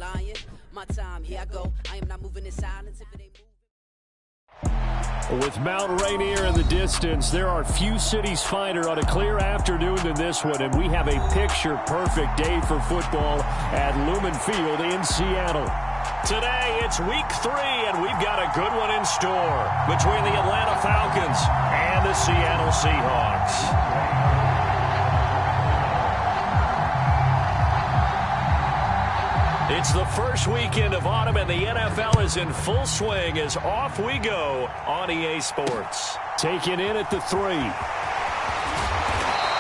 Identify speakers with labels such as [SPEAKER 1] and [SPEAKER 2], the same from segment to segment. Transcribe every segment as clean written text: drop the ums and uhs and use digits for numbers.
[SPEAKER 1] lion. My time, here I go. I am not moving in silence if it ain't moving.
[SPEAKER 2] With Mount Rainier in the distance, there are few cities finer on a clear afternoon than this one, and we have a picture-perfect day for football at Lumen Field in Seattle. Today, it's week 3, and we've got a good one in store between the Atlanta Falcons and the Seattle Seahawks. It's the first weekend of autumn, and the NFL is in full swing as off we go on EA Sports. Taken in at the 3.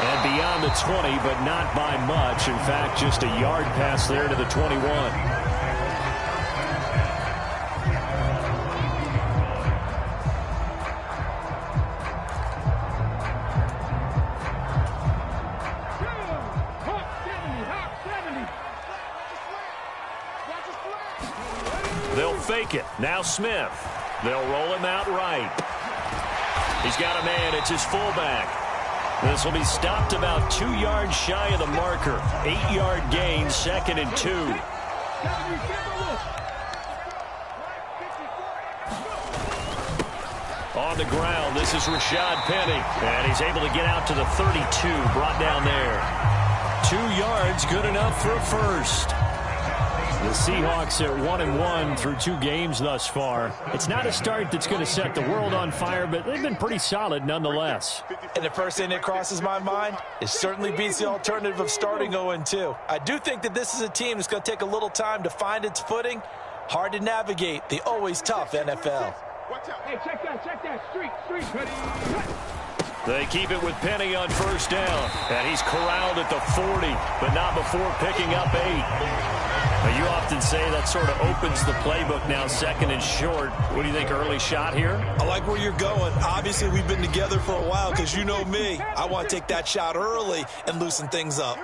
[SPEAKER 2] And beyond the 20, but not by much. In fact, just a yard pass there to the 21. They'll fake it. Now Smith. They'll roll him out right. He's got a man. It's his fullback. This will be stopped about 2 yards shy of the marker. 8-yard gain, 2nd and 2. On the ground, this is Rashad Penny. And he's able to get out to the 32, brought down there. 2 yards, good enough for a first. The Seahawks at 1-1 through 2 games thus far. It's not a start that's going to set the world on fire, but they've been pretty solid nonetheless.
[SPEAKER 3] And the first thing that crosses my mind, it certainly beats the alternative of starting 0-2. I do think that this is a team that's going to take a little time to find its footing. Hard to navigate the always tough NFL.
[SPEAKER 4] Hey, check that. Street.
[SPEAKER 2] They keep it with Penny on first down. And he's corralled at the 40, but not before picking up 8. Now, you often say that sort of opens the playbook now, 2nd and short. What do you think, early shot here?
[SPEAKER 3] I like where you're going. Obviously, we've been together for a while because you know me. I want to take that shot early and loosen things up.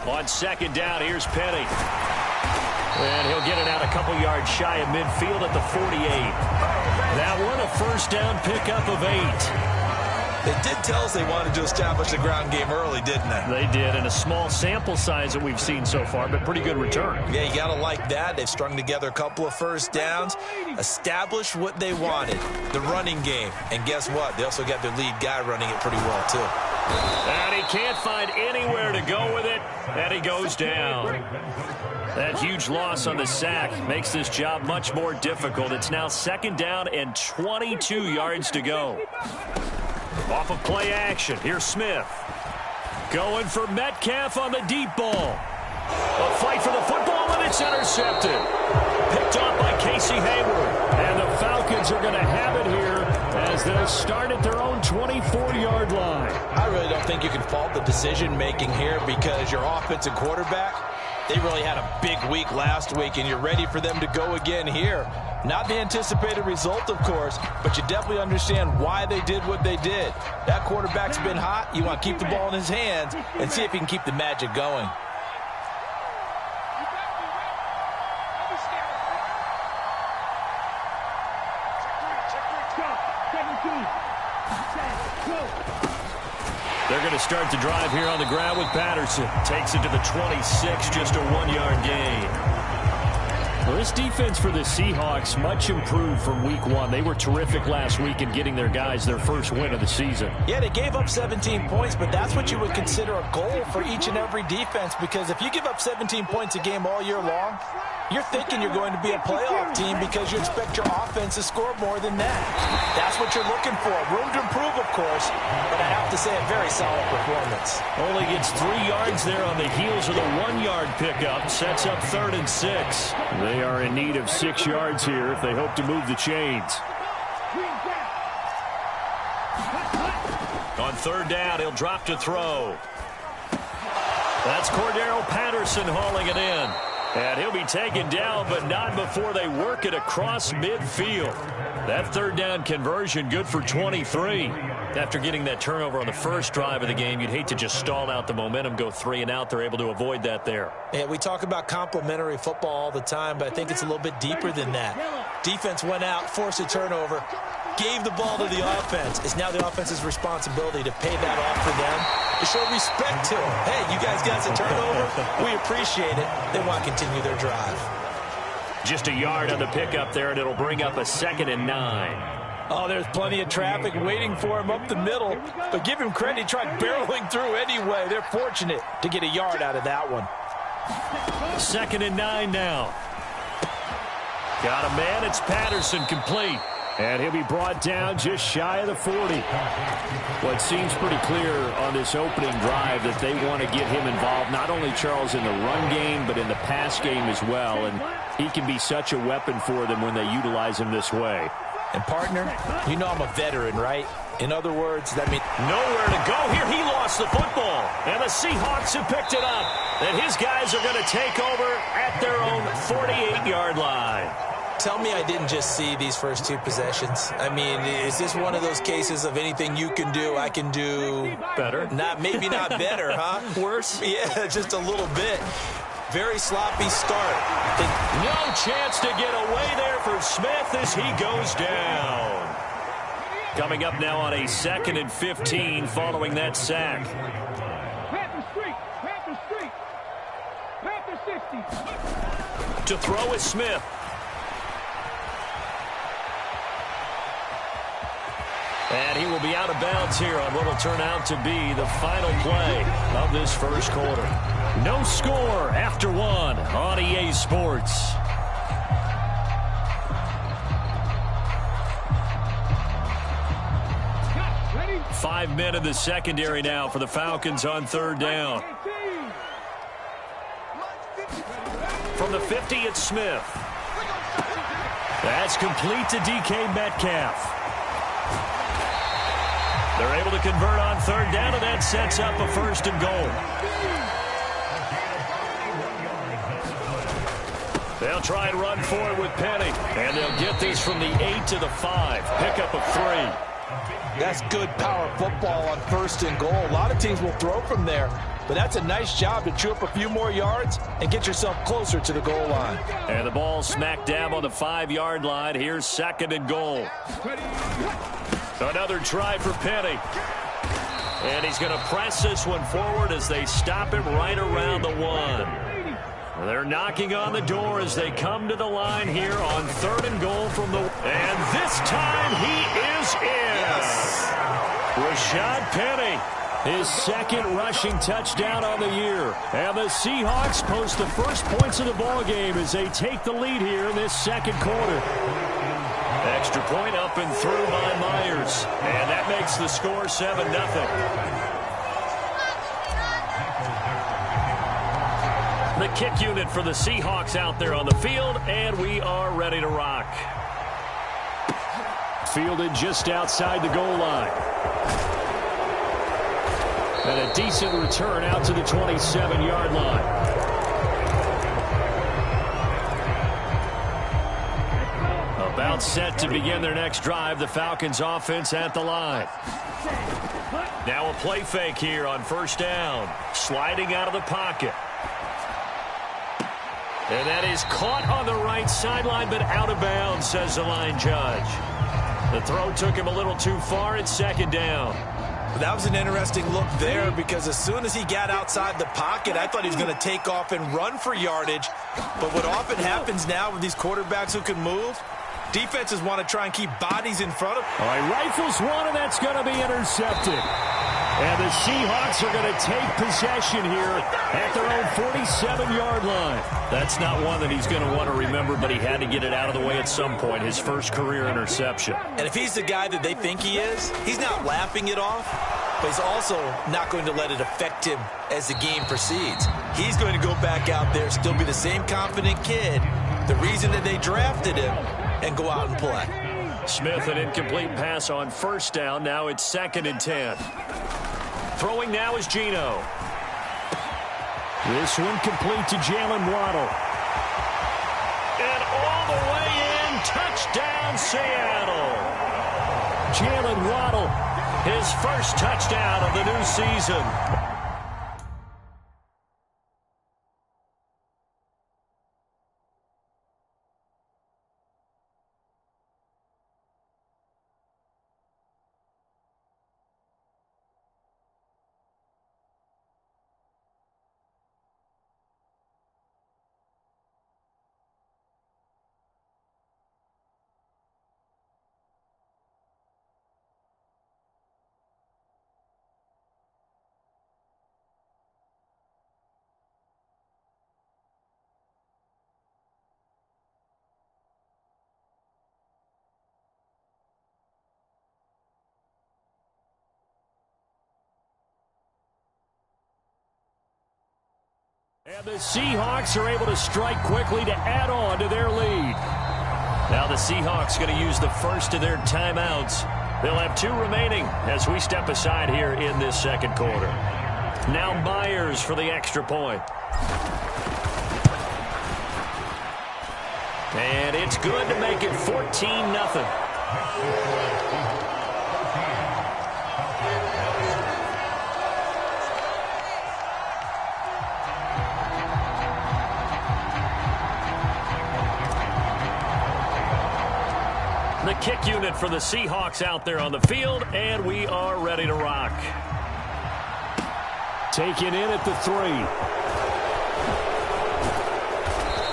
[SPEAKER 2] On 2nd down, here's Penny. And he'll get it out a couple yards shy of midfield at the 48. That one, a first down pickup of 8.
[SPEAKER 3] They did tell us they wanted to establish the ground game early, didn't they?
[SPEAKER 2] They did, and a small sample size that we've seen so far, but pretty good return.
[SPEAKER 3] Yeah, you got to like that. They've strung together a couple of first downs, established what they wanted, the running game. And guess what? They also got their lead guy running it pretty well, too.
[SPEAKER 2] And he can't find anywhere to go with it, and he goes down. That huge loss on the sack makes this job much more difficult. It's now 2nd down and 22 yards to go. Off of play action, here's Smith. Going for Metcalf on the deep ball. A fight for the football, and it's intercepted. Picked off by Casey Hayward. And the Falcons are going to have it here as they'll start at their own 24-yard line.
[SPEAKER 3] I really don't think you can fault the decision-making here because your offensive quarterback, they really had a big week last week, and you're ready for them to go again here. Not the anticipated result, of course, but you definitely understand why they did what they did. That quarterback's been hot. You want to keep the ball in his hands and see if he can keep the magic going.
[SPEAKER 2] They're going to start the drive here on the ground with Patterson. Takes it to the 26, just a 1-yard gain. Well, this defense for the Seahawks, much improved from week 1. They were terrific last week in getting their guys their first win of the season.
[SPEAKER 3] Yeah, they gave up 17 points, but that's what you would consider a goal for each and every defense, because if you give up 17 points a game all year long, you're thinking you're going to be a playoff team because you expect your offense to score more than that. That's what you're looking for. Room to improve, of course, but I have to say a very solid performance.
[SPEAKER 2] Only gets 3 yards there on the heels of the 1-yard pickup. Sets up 3rd and 6. They are in need of 6 yards here if they hope to move the chains. On 3rd down, he'll drop to throw. That's Cordero Patterson hauling it in. And he'll be taken down, but not before they work it across midfield. That 3rd down conversion good for 23. After getting that turnover on the first drive of the game, you'd hate to just stall out the momentum, go 3 and out. They're able to avoid that there.
[SPEAKER 3] Yeah, we talk about complementary football all the time, but I think it's a little bit deeper than that. Defense went out, forced a turnover, gave the ball to the offense. It's now the offense's responsibility to pay that off for them, to show respect to them. Hey, you guys got a turnover? We appreciate it. They want to continue their drive.
[SPEAKER 2] Just a yard on the pickup there, and it'll bring up a 2nd and 9.
[SPEAKER 3] Oh, there's plenty of traffic waiting for him up the middle. But give him credit, he tried barreling through anyway. They're fortunate to get a yard out of that one.
[SPEAKER 2] 2nd and 9 now. Got a man, it's Patterson, complete. And he'll be brought down just shy of the 40. Well, it seems pretty clear on this opening drive that they want to get him involved, not only, Charles, in the run game, but in the pass game as well. And he can be such a weapon for them when they utilize him this way.
[SPEAKER 3] And, partner, you know I'm a veteran, right? In other words, that means
[SPEAKER 2] nowhere to go here. He lost the football. And the Seahawks have picked it up. And his guys are going to take over at their own 48-yard line.
[SPEAKER 3] Tell me I didn't just see these first 2 possessions. I mean, is this one of those cases of anything you can do, I can do
[SPEAKER 2] better?
[SPEAKER 3] Maybe not better, huh?
[SPEAKER 2] Worse?
[SPEAKER 3] Yeah, just a little bit. Very sloppy start.
[SPEAKER 2] No chance to get away there for Smith as he goes down. Coming up now on a 2nd and 15 following that sack.
[SPEAKER 4] Panther Street, Panther Street, Panther 60.
[SPEAKER 2] To throw is Smith. And he will be out of bounds here on what will turn out to be the final play of this first quarter. No score after 1 on EA Sports.
[SPEAKER 4] Ready?
[SPEAKER 2] 5 men in the secondary now for the Falcons on 3rd down. From the 50, it's Smith. That's complete to DK Metcalf. They're able to convert on 3rd down, and that sets up a 1st and goal. They'll try and run forward with Penny, and they'll get this from the 8 to the 5. Pickup of 3.
[SPEAKER 3] That's good power football on 1st and goal. A lot of teams will throw from there, but that's a nice job to chew up a few more yards and get yourself closer to the goal line.
[SPEAKER 2] And the ball smack dab on the 5-yard line. Here's 2nd and goal. Another try for Penny. And he's going to press this one forward as they stop him right around the 1. They're knocking on the door as they come to the line here on 3rd and goal from the... And this time he is in. Yes. Rashad Penny, his 2nd rushing touchdown on the year. And the Seahawks post the first points of the ballgame as they take the lead here in this 2nd quarter. Extra point up and through by Myers. And that makes the score 7-0. The kick unit for the Seahawks out there on the field, and we are ready to rock. Fielded just outside the goal line. And a decent return out to the 27-yard line. About set to begin their next drive, the Falcons offense at the line. Now a play fake here on 1st down. Sliding out of the pocket. And that is caught on the right sideline, but out of bounds, says the line judge. The throw took him a little too far. It's 2nd down.
[SPEAKER 3] That was an interesting look there because as soon as he got outside the pocket, I thought he was going to take off and run for yardage. But what often happens now with these quarterbacks who can move, defenses want to try and keep bodies in front of them.
[SPEAKER 2] All right, rifles one, and that's going to be intercepted. And the Seahawks are going to take possession here at their own 47-yard line. That's not one that he's going to want to remember, but he had to get it out of the way at some point, his first career interception.
[SPEAKER 3] And if he's the guy that they think he is, he's not laughing it off, but he's also not going to let it affect him as the game proceeds. He's going to go back out there, still be the same confident kid, the reason that they drafted him, and go out and play.
[SPEAKER 2] Smith, an incomplete pass on 1st down. Now it's 2nd and 10. Throwing now is Geno. This one complete to Jalen Waddle. And all the way in, touchdown Seattle. Jalen Waddle, his first touchdown of the new season. And the Seahawks are able to strike quickly to add on to their lead. Now the Seahawks going to use the first of their timeouts. They'll have 2 remaining as we step aside here in this second quarter. Now Myers for the extra point. And it's good to make it 14-0. The kick unit for the Seahawks out there on the field, and we are ready to rock. Taken in at the 3.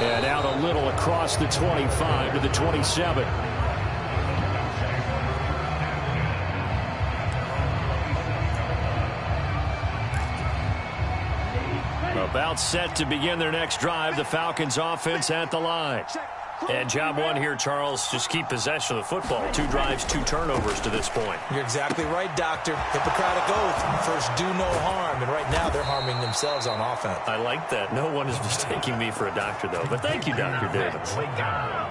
[SPEAKER 2] And out a little across the 25 to the 27. About set to begin their next drive, the Falcons offense at the line. And job one here, Charles, just keep possession of the football. 2 drives, 2 turnovers to this point.
[SPEAKER 3] You're exactly right, Doctor. Hippocratic oath. First, do no harm. And right now, they're harming themselves on offense.
[SPEAKER 2] I like that. No one is mistaking me for a doctor, though. But thank you, Dr. Davis.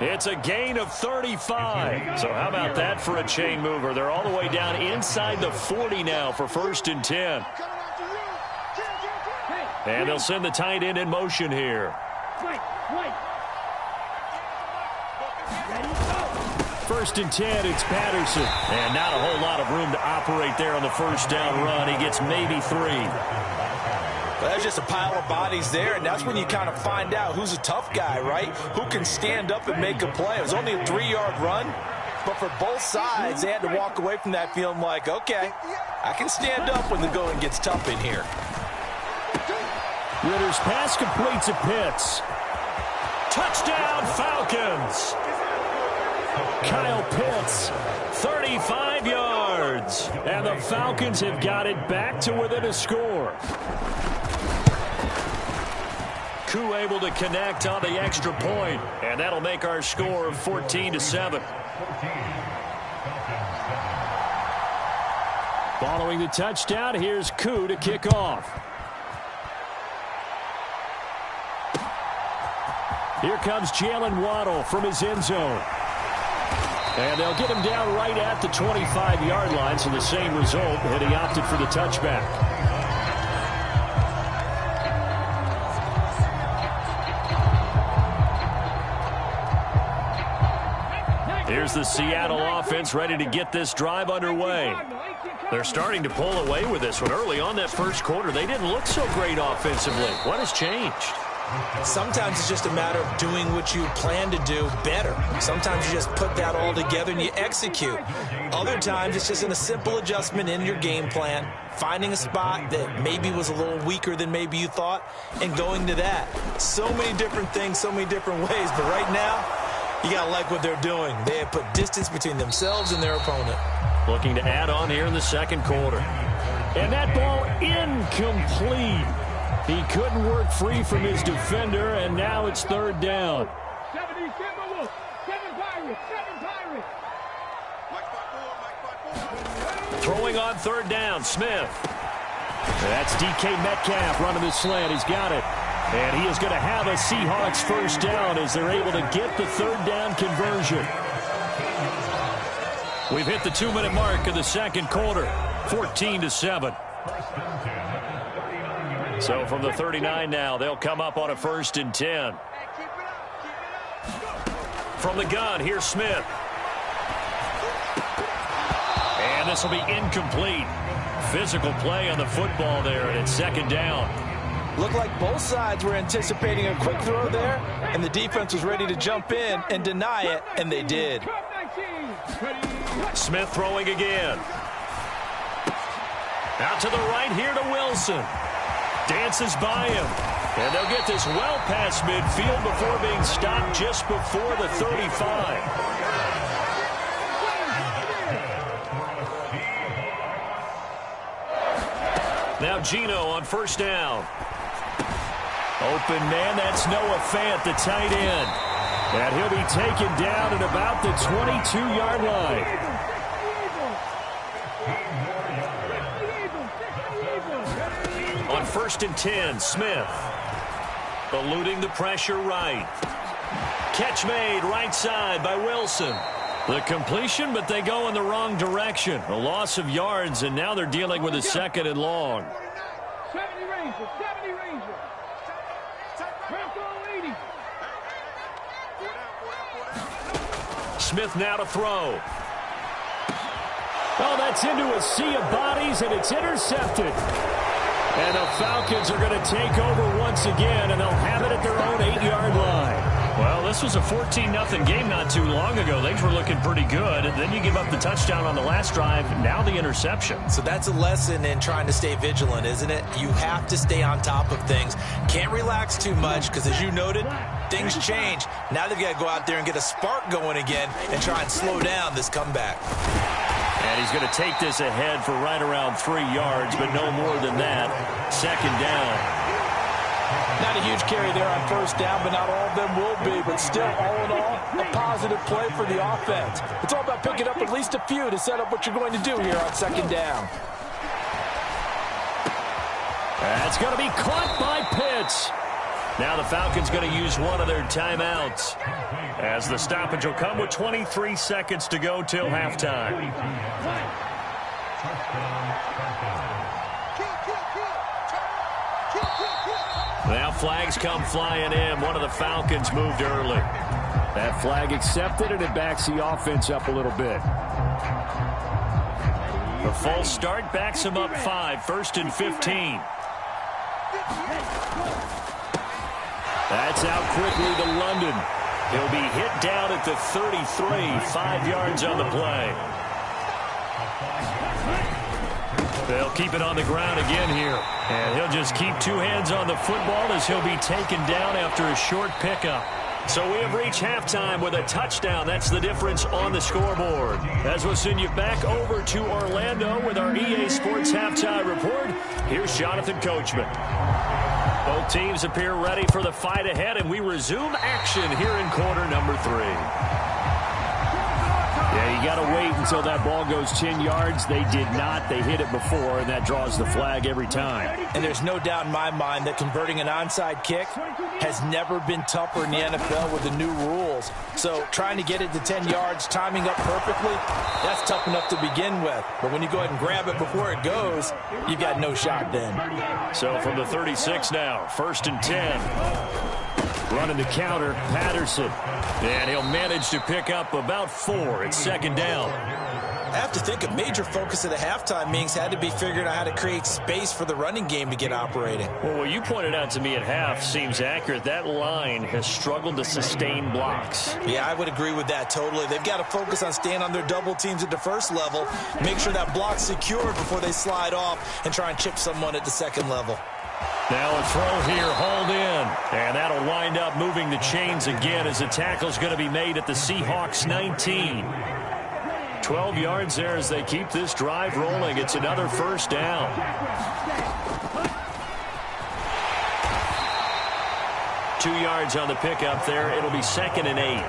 [SPEAKER 2] It's a gain of 35. So how about that for a chain mover? They're all the way down inside the 40 now for 1st and 10. And they'll send the tight end in motion here. First and 10, it's Patterson. And not a whole lot of room to operate there on the first down run. He gets maybe 3.
[SPEAKER 3] Well, that's just a pile of bodies there, and that's when you kind of find out who's a tough guy, right? Who can stand up and make a play. It was only a 3-yard run, but for both sides, they had to walk away from that feeling like, okay, I can stand up when the going gets tough in here.
[SPEAKER 2] Ritter's pass completes at Pitts. Touchdown, Falcons! Kyle Pitts, 35 yards. And the Falcons have got it back to within a score. Koo able to connect on the extra point, and that'll make our score 14-7. Following the touchdown, here's Koo to kick off. Here comes Jalen Waddle from his end zone. And they'll get him down right at the 25-yard line, so the same result, and he opted for the touchback. Here's the Seattle offense ready to get this drive underway. They're starting to pull away with this one. Early on that first quarter, they didn't look so great offensively. What has changed?
[SPEAKER 3] Sometimes it's just a matter of doing what you plan to do better. Sometimes you just put that all together and you execute. Other times it's just in a simple adjustment in your game plan, finding a spot that maybe was a little weaker than maybe you thought, and going to that. So many different things, so many different ways, but right now, you got to like what they're doing. They have put distance between themselves and their opponent.
[SPEAKER 2] Looking to add on here in the second quarter. And that ball incomplete. He couldn't work free from his defender, and now it's 3rd down.
[SPEAKER 4] 7 Pirates.
[SPEAKER 2] Throwing on 3rd down, Smith. That's DK Metcalf running the slant. He's got it. And he is going to have a Seahawks 1st down as they're able to get the 3rd down conversion. We've hit the 2-minute mark of the second quarter, 14-7. So from the 39 now, they'll come up on a 1st and 10. From the gun, here's Smith. And this will be incomplete. Physical play on the football there, and it's 2nd down.
[SPEAKER 3] Looked like both sides were anticipating a quick throw there, and the defense was ready to jump in and deny it, and they did.
[SPEAKER 2] Smith throwing again. Out to the right here to Wilson. Dances by him. And they'll get this well past midfield before being stopped just before the 35. Now Geno on 1st down. Open man, that's Noah Fant, the tight end. And he'll be taken down at about the 22-yard line. On 1st and 10, Smith. Eluding the pressure right. Catch made right side by Wilson. The completion, but they go in the wrong direction. A loss of yards, and now they're dealing with a second and long.
[SPEAKER 4] 70 Rangers, 70 Rangers. Purple 80.
[SPEAKER 2] Smith now to throw. Oh, that's into a sea of bodies, and it's intercepted. And the Falcons are going to take over once again, and they'll have it at their own 8-yard line. Well, this was a 14-0 game not too long ago. Things were looking pretty good. Then you give up the touchdown on the last drive. Now the interception.
[SPEAKER 3] So that's a lesson in trying to stay vigilant, isn't it? You have to stay on top of things. Can't relax too much because, as you noted, things change. Now they've got to go out there and get a spark going again and try and slow down this comeback.
[SPEAKER 2] And he's going to take this ahead for right around 3 yards, but no more than that. Second down.
[SPEAKER 3] Not a huge carry there on first down, but not all of them will be. But still, all in all, a positive play for the offense. It's all about picking up at least a few to set up what you're going to do here on second down.
[SPEAKER 2] That's going to be caught by Pitts. Now the Falcons going to use one of their timeouts, as the stoppage will come with 23 seconds to go till halftime. Now flags come flying in. One of the Falcons moved early. That flag accepted, and it backs the offense up a little bit. The false start backs him up 5, 1st and 15. That's out quickly to London. He'll be hit down at the 33, 5 yards on the play. They'll keep it on the ground again here. And he'll just keep 2 hands on the football as he'll be taken down after a short pickup. So we have reached halftime with a touchdown. That's the difference on the scoreboard. As we'll send you back over to Orlando with our EA Sports Halftime Report, here's Jonathan Coachman. Both teams appear ready for the fight ahead, and we resume action here in quarter number 3. Yeah, you got to wait until that ball goes 10 yards. They did not. They hit it before, and that draws the flag every time. And there's no doubt in my mind that converting an onside kick has never been tougher in the NFL with the new rules. So trying to get it to 10 yards, timing up perfectly, that's tough enough to begin with. But when you go ahead and grab it before it goes, you've got no shot then. So from the 36 now, 1st and 10. Running the counter, Patterson. And he'll manage to pick up about 4. It's second down. I have to think a major focus of the halftime meetings had to be figuring out how to create space for the running game to get operating. Well, what you pointed out to me at half seems accurate. That line has struggled to sustain blocks. Yeah, I would agree with that totally. They've got to focus on staying on their double teams at the first level, make sure that block's secured before they slide off and try and chip someone at the second level. Now a throw here, hauled in. And that'll wind up moving the chains again as the tackle's going to be made at the Seahawks 19. 12 yards there as they keep this drive rolling. It's another first down. Two yards on the pickup there. It'll be 2nd and 8.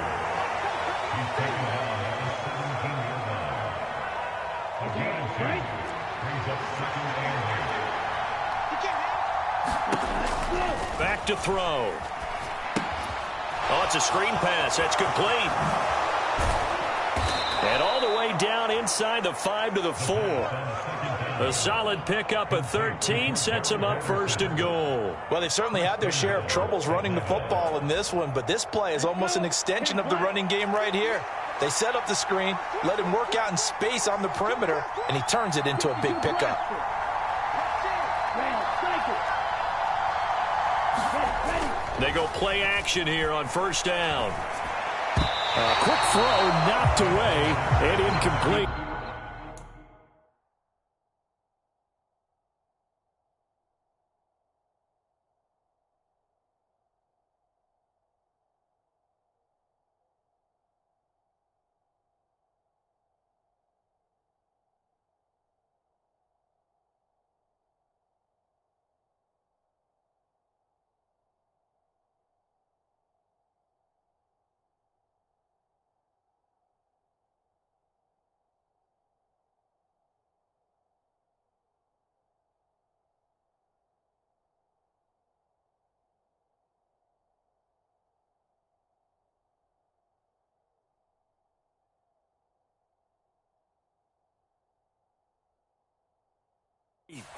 [SPEAKER 2] Back to throw. Oh, it's a screen pass. That's complete. And all the way down inside the 5 to the 4. A solid pickup of 13 sets them up 1st and goal. Well, they've certainly had their share of troubles running the football in this one, but this play is almost an extension of the running game right here. They set up the screen, let him work out in space on the perimeter, and he turns it into a big pickup. They go play action here on 1st down. A quick throw knocked away and incomplete.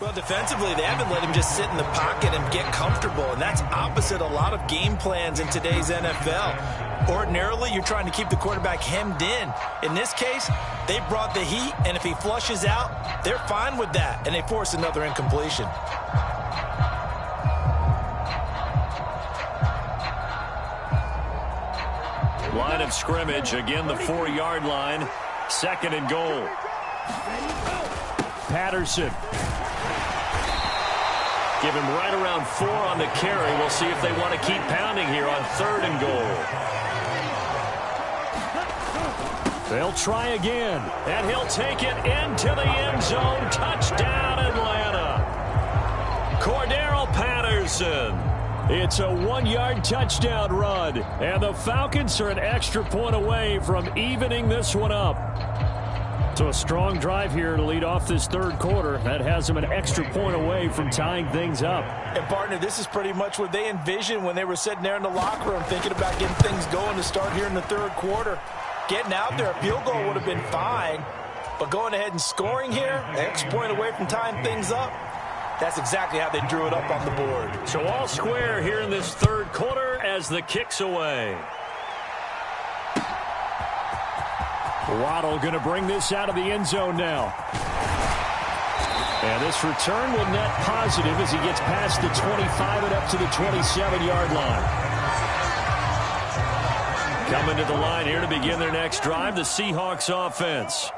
[SPEAKER 3] Well, defensively, they haven't let him just sit in the pocket and get comfortable, and that's opposite a lot of game plans in today's NFL. Ordinarily, you're trying to keep the quarterback hemmed in. In this case, they brought the heat, and if he flushes out, they're fine with that, and they force another incompletion.
[SPEAKER 2] Line of scrimmage, again the 4-yard line, 2nd and goal. Patterson. Give him right around 4 on the carry. We'll see if they want to keep pounding here on 3rd and goal. They'll try again, and he'll take it into the end zone. Touchdown, Atlanta. Cordero Patterson. It's a 1-yard touchdown run, and the Falcons are an extra point away from evening this one up. So a strong drive here to lead off this 3rd quarter. That has them an extra point away from tying things up.
[SPEAKER 3] And, partner, this is pretty much what they envisioned when they were sitting there in the locker room thinking about getting things going to start here in the 3rd quarter. Getting out there, a field goal would have been fine, but going ahead and scoring here, an extra point away from tying things up, that's exactly how they drew it up on the board.
[SPEAKER 2] So all square here in this 3rd quarter as the kick's away. Waddle going to bring this out of the end zone now. And this return will net positive as he gets past the 25 and up to the 27-yard line. Coming to the line here to begin their next drive, the Seahawks offense.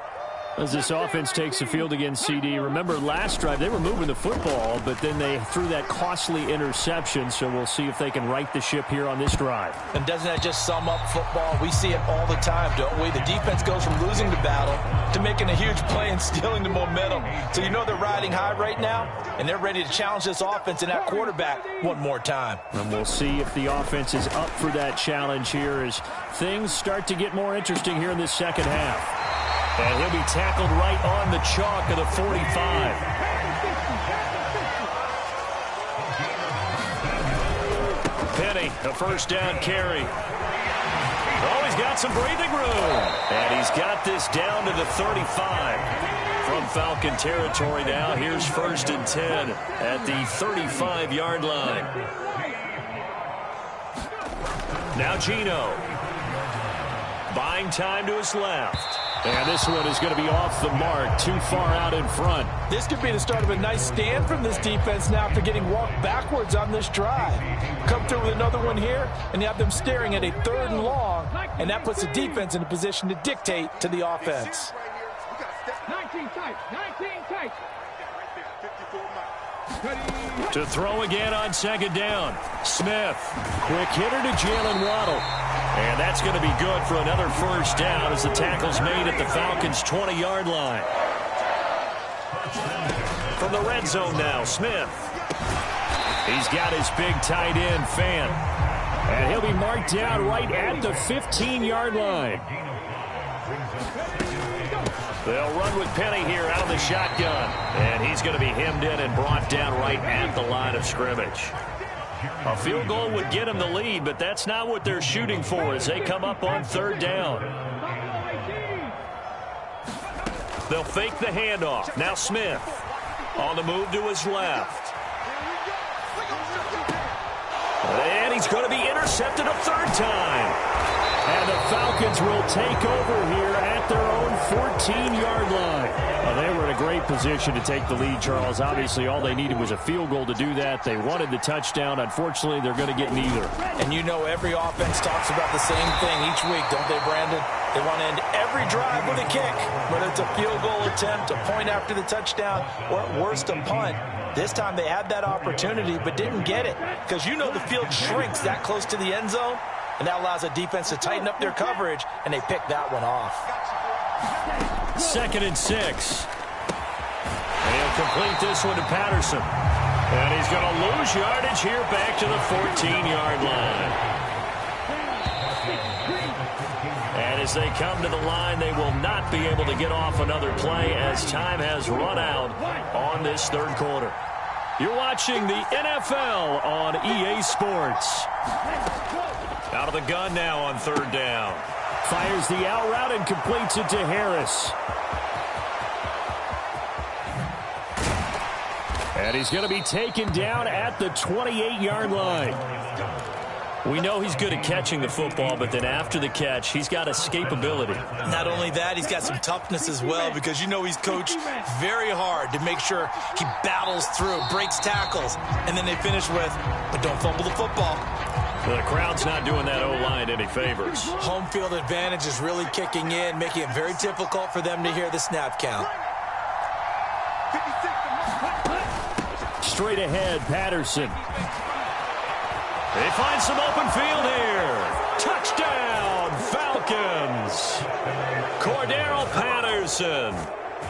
[SPEAKER 2] As this offense takes the field against CD, remember last drive they were moving the football, but then they threw that costly interception, so we'll see if they can right the ship here on this drive.
[SPEAKER 3] And doesn't that just sum up football? We see it all the time, don't we? The defense goes from losing the battle to making a huge play and stealing the momentum. So you know they're riding high right now, and they're ready to challenge this offense and that quarterback one more time.
[SPEAKER 2] And we'll see if the offense is up for that challenge here as things start to get more interesting here in this 2nd half. And he'll be tackled right on the chalk of the 45. Penny, a 1st down carry. Oh, he's got some breathing room. And he's got this down to the 35. From Falcon territory now, here's 1st and 10 at the 35-yard line. Now Gino. Buying time to his left. And this one is going to be off the mark, too far out in front.
[SPEAKER 3] This could be the start of a nice stand from this defense now after getting walked backwards on this drive. Come through with another one here, and you have them staring at a 3rd and long, and that puts the defense in a position to dictate to the offense.
[SPEAKER 4] 19 tight, 19 tight.
[SPEAKER 2] To throw again on 2nd down. Smith, quick hitter to Jalen Waddle. And that's going to be good for another 1st down as the tackle's made at the Falcons' 20-yard line. From the red zone now, Smith. He's got his big tight end, Fant. And he'll be marked down right at the 15-yard line. They'll run with Penny here out of the shotgun. And he's going to be hemmed in and brought down right at the line of scrimmage. A field goal would get them the lead, but that's not what they're shooting for as they come up on 3rd down. They'll fake the handoff. Now Smith on the move to his left. And he's going to be intercepted a 3rd time. And the Falcons will take over here at their own 14-yard line. They were in a great position to take the lead, Charles. Obviously, all they needed was a field goal to do that. They wanted the touchdown. Unfortunately, they're going to get neither.
[SPEAKER 3] And you know every offense talks about the same thing each week, don't they, Brandon? They want to end every drive with a kick, whether it's a field goal attempt, a point after the touchdown, or at worst, a punt. This time they had that opportunity but didn't get it because you know the field shrinks that close to the end zone, and that allows a defense to tighten up their coverage, and they pick that one off.
[SPEAKER 2] 2nd and 6. And he'll complete this one to Patterson. And he's going to lose yardage here back to the 14-yard line. And as they come to the line, they will not be able to get off another play as time has run out on this 3rd quarter. You're watching the NFL on EA Sports. Out of the gun now on 3rd down. Fires the out route and completes it to Harris. And he's going to be taken down at the 28-yard line. We know he's good at catching the football, but then after the catch, he's got escapability.
[SPEAKER 3] Not only that, he's got some toughness as well, because you know he's coached very hard to make sure he battles through, breaks tackles, and then they finish with, but don't fumble the football.
[SPEAKER 2] The crowd's not doing that O-line any favors.
[SPEAKER 3] Home field advantage is really kicking in, making it very difficult for them to hear the snap count.
[SPEAKER 2] Straight ahead, Patterson. They find some open field here. Touchdown, Falcons. Cordero Patterson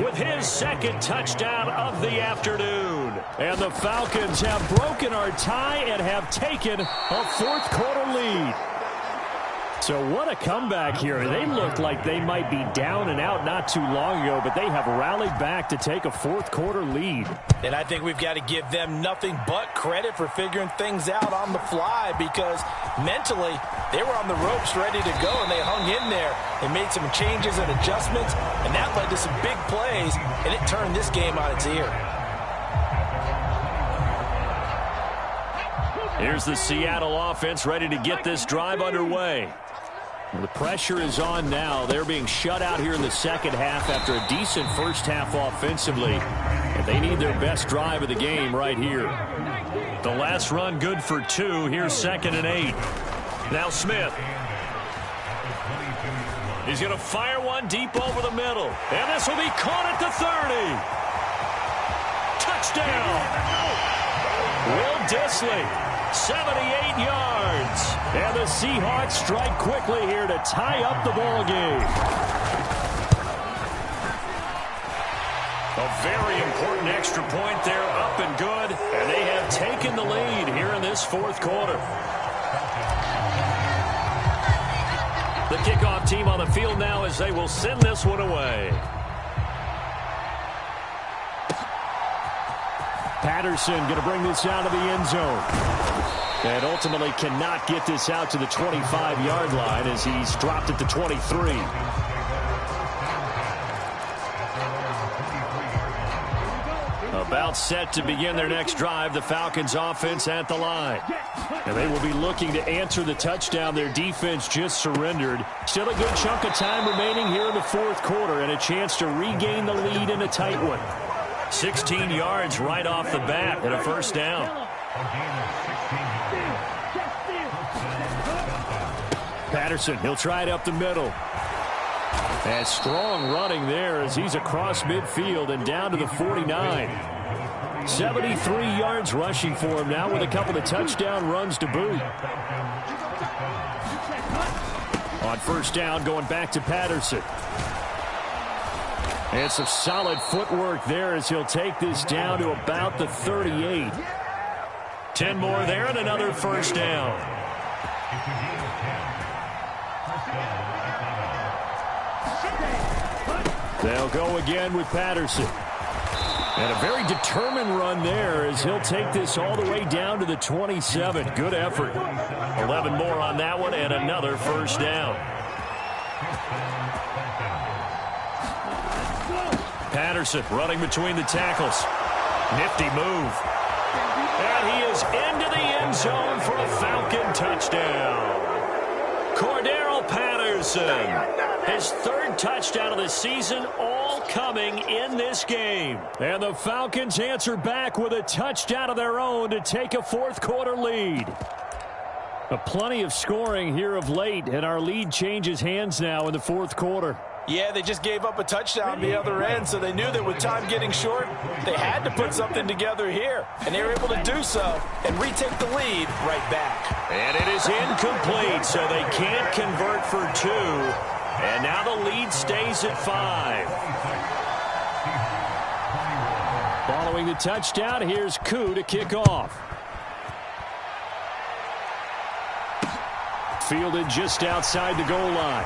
[SPEAKER 2] with his second touchdown of the afternoon. And the Falcons have broken our tie and have taken a fourth-quarter lead. So what a comeback here. They looked like they might be down and out not too long ago, but they have rallied back to take a fourth-quarter lead.
[SPEAKER 3] And I think we've got to give them nothing but credit for figuring things out on the fly, because mentally they were on the ropes ready to go, and they hung in there. They made some changes and adjustments, and that led to some big plays, and it turned this game on its ear.
[SPEAKER 2] Here's the Seattle offense ready to get this drive underway. The pressure is on now. They're being shut out here in the second half after a decent first half offensively. And they need their best drive of the game right here. The last run good for 2. Here's 2nd and 8. Now Smith. He's going to fire one deep over the middle. And this will be caught at the 30. Touchdown. Will Dissly. 78 yards. And the Seahawks strike quickly here to tie up the ball game. A very important extra point there, up and good. And they have taken the lead here in this fourth quarter. The kickoff team on the field now as they will send this one away. Patterson going to bring this out of the end zone. And ultimately cannot get this out to the 25-yard line as he's dropped it to 23. About set to begin their next drive, the Falcons offense at the line. And they will be looking to answer the touchdown their defense just surrendered. Still a good chunk of time remaining here in the fourth quarter and a chance to regain the lead in a tight one. 16 yards right off the bat and a first down. Patterson, he'll try it up the middle. And strong running there as he's across midfield and down to the 49. 73 yards rushing for him now with a couple of touchdown runs to boot. On first down, going back to Patterson. And some solid footwork there as he'll take this down to about the 38. 10 more there and another first down. They'll go again with Patterson. And a very determined run there as he'll take this all the way down to the 27. Good effort. 11 more on that one and another first down. Patterson running between the tackles. Nifty move. And he is into the end zone for a Falcon touchdown. Cordero Patterson. His third touchdown of the season, all coming in this game. And the Falcons answer back with a touchdown of their own to take a fourth-quarter lead. Plenty of scoring here of late, and our lead changes hands now in the fourth quarter.
[SPEAKER 3] Yeah, they just gave up a touchdown the other end, so they knew that with time getting short, they had to put something together here. And they were able to do so and retake the lead right back.
[SPEAKER 2] And it is incomplete, so they can't convert for 2. And now the lead stays at 5. Following the touchdown, here's Koo to kick off. Fielded just outside the goal line.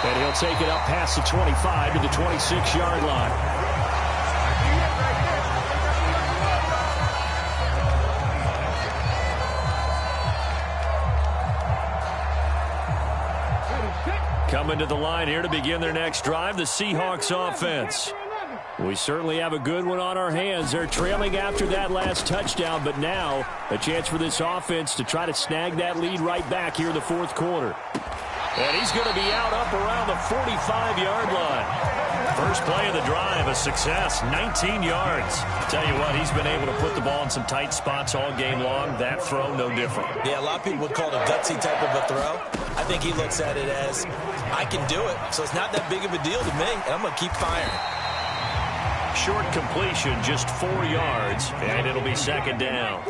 [SPEAKER 2] And he'll take it up past the 25 to the 26-yard line. Coming to the line here to begin their next drive, the Seahawks offense. We certainly have a good one on our hands. They're trailing after that last touchdown, but now a chance for this offense to try to snag that lead right back here in the fourth quarter. And he's going to be out up around the 45-yard line. First play of the drive, a success, 19 yards. Tell you what, he's been able to put the ball in some tight spots all game long. That throw, no different.
[SPEAKER 3] Yeah, a lot of people would call it a gutsy type of a throw. I think he looks at it as, I can do it, so it's not that big of a deal to me, and I'm going to keep firing.
[SPEAKER 2] Short completion, just 4 yards, and it'll be second down.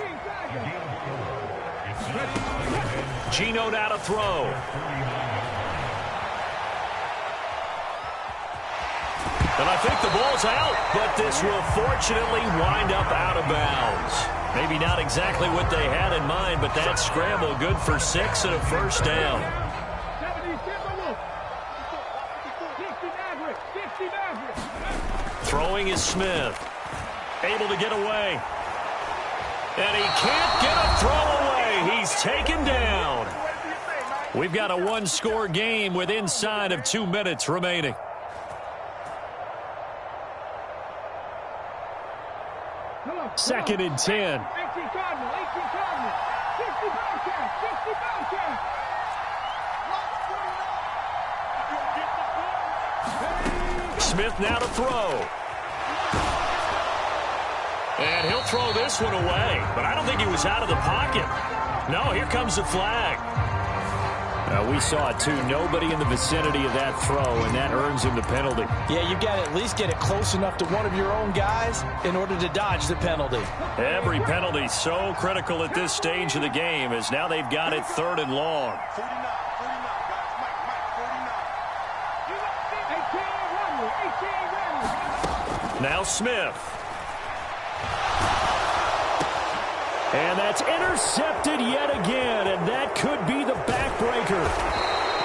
[SPEAKER 2] Geno now to throw. And I think the ball's out, but this will fortunately wind up out of bounds. Maybe not exactly what they had in mind, but that scramble good for 6 and a first down. Throwing is Smith. Able to get away. And he can't get a throw away. He's taken down. We've got a one-score game with inside of 2 minutes remaining. Second and 10.
[SPEAKER 4] 18 Cardinal, 18 Cardinal, 60 Bobcat, 60 Bobcat.
[SPEAKER 2] Smith now to throw. And he'll throw this one away, but I don't think he was out of the pocket. No, here comes the flag. We saw it too. Nobody in the vicinity of that throw, and that earns him the penalty.
[SPEAKER 3] Yeah, you've got to at least get it close enough to one of your own guys in order to dodge the penalty.
[SPEAKER 2] Every penalty so critical at this stage of the game, as now they've got it 3rd and long.
[SPEAKER 4] 49,
[SPEAKER 2] Now Smith. And that's intercepted yet again, and that could be the backbreaker.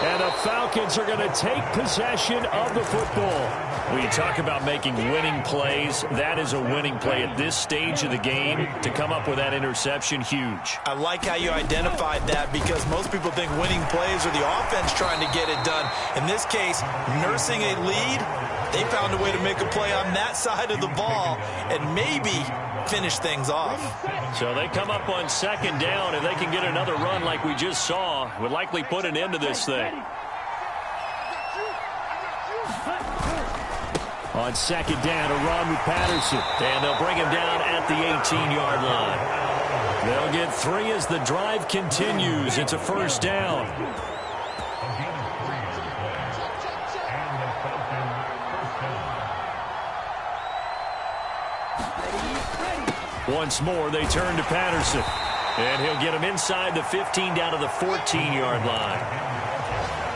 [SPEAKER 2] And the Falcons are going to take possession of the football. When you talk about making winning plays, that is a winning play at this stage of the game. To come up with that interception, huge.
[SPEAKER 3] I like how you identified that, because most people think winning plays are the offense trying to get it done. In this case, nursing a lead, they found a way to make a play on that side of the ball and maybe finish things off.
[SPEAKER 2] So they come up on second down, and they can get another run like we just saw. Would likely put an end to this thing. On second down, a run with Patterson. And they'll bring him down at the 18-yard line. They'll get 3 as the drive continues. It's a first down. Once more, they turn to Patterson. And he'll get him inside the 15 down to the 14-yard line.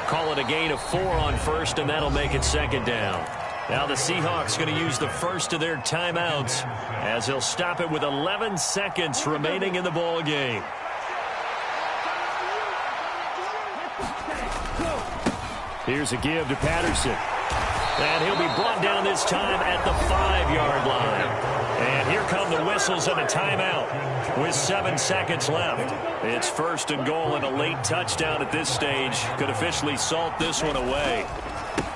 [SPEAKER 2] Call it a gain of 4 on first, and that'll make it second down. Now the Seahawks going to use the first of their timeouts, as they'll stop it with 11 seconds remaining in the ball game. Here's a give to Patterson. And he'll be brought down this time at the 5-yard line. And here come the whistles and a timeout with 7 seconds left. It's first and goal, and a late touchdown at this stage could officially salt this one away.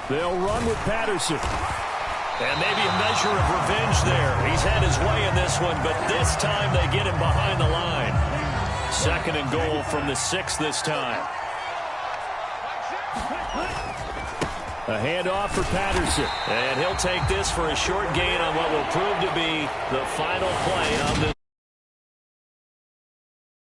[SPEAKER 2] They'll run with Patterson. And maybe a measure of revenge there. He's had his way in this one, but this time they get him behind the line. Second and goal from the 6 this time. A handoff for Patterson. And he'll take this for a short gain on what will prove to be the final play of this